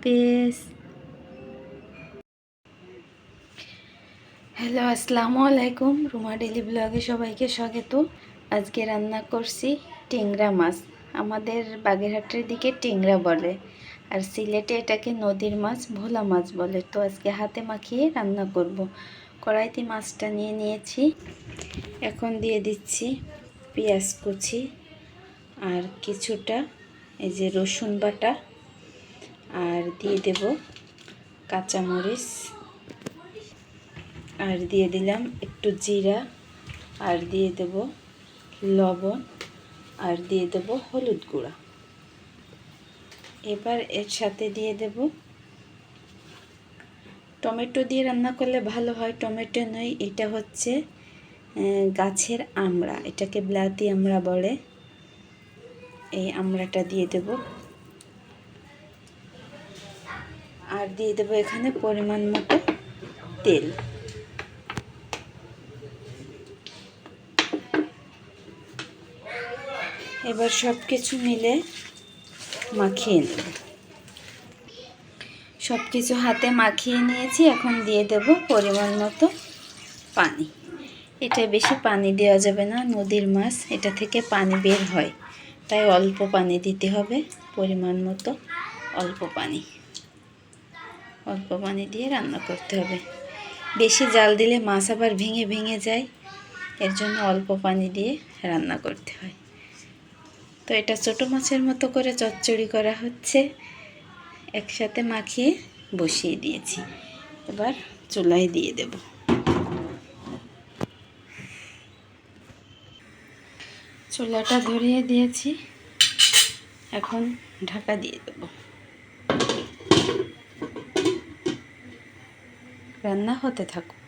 হাফেজ। হ্যালো, আসসালামু আলাইকুম। রুমা ডেলি ব্লগে সবাইকে স্বাগত। আজকে রান্না করছি টেংরা মাছ। আমাদের বাগেরহাটের দিকে টেংরা বলে, আর সিলেটে এটাকে নদীর মাছ, ভোলা মাছ বলে। তো আজকে হাতে মাখিয়ে রান্না করব। কড়াইতে মাছটা নিয়ে নিয়েছি। এখন দিয়ে দিচ্ছি পেঁয়াজ কুচি আর কিছুটা এই যে রসুন বাটা, আর দিয়ে দেব কাঁচামরিচ, আর দিয়ে দিলাম একটু জিরা, আর দিয়ে দেব লবণ, আর দিয়ে দেব হলুদ গুঁড়া। এবার এর সাথে দিয়ে দেব টমেটো দিয়ে রান্না করলে ভালো হয়। টমেটো নয়, এটা হচ্ছে গাছের আমড়া, এটাকে বিলাতি আমড়া বলে। এই আমড়াটা দিয়ে দেব, আর দিয়ে দেব এখানে পরিমাণ মতো তেল। এবার সব কিছু মিলে মাখিয়ে নেব। সব কিছু হাতে মাখিয়ে নিয়েছি। এখন দিয়ে দেব পরিমাণ মতো পানি। এটা বেশি পানি দেওয়া যাবে না, নদীর মাছ, এটা থেকে পানি বের হয়, তাই অল্প পানি দিতে হবে। পরিমাণ মতো অল্প পানি দিয়ে রান্না করতে হবে। বেশি জাল দিলে মাছ আবার ভেঙে ভেঙে যায়, এর জন্য অল্প পানি দিয়ে রান্না করতে হয়। তো এটা ছোটো মাছের মতো করে চচ্চড়ি করা হচ্ছে। একসাথে মাখিয়ে বসিয়ে দিয়েছি। এবার চুলায় দিয়ে দেব। চুলাটা ধরিয়ে দিয়েছি, এখন ঢাকা দিয়ে দেব। রান্না হতে থাকুক।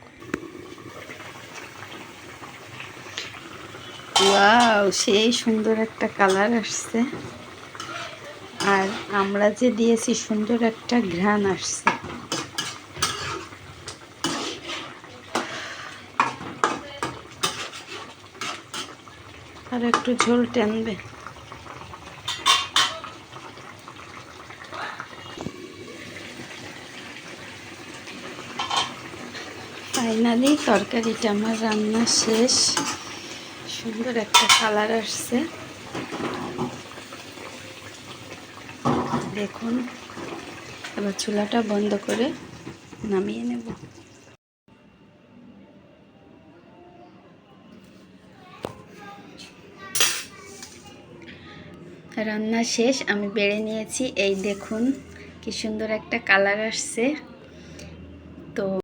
ওয়াও, সেই সুন্দর একটা কালার আসছে, আর আমরা যে দিয়েছি সুন্দর একটা ঘ্রাণ আসছে। আর একটু ঝোল টানবে। ফাইনালি তরকারিটা আমার রান্না শেষ। সুন্দর একটা কালার আসছে, দেখুন। এবার চুলাটা বন্ধ করে নামিয়ে নেব। রান্না শেষ, আমি বেড়ে নিয়েছি। এই দেখুন কি সুন্দর একটা কালার আসছে। তো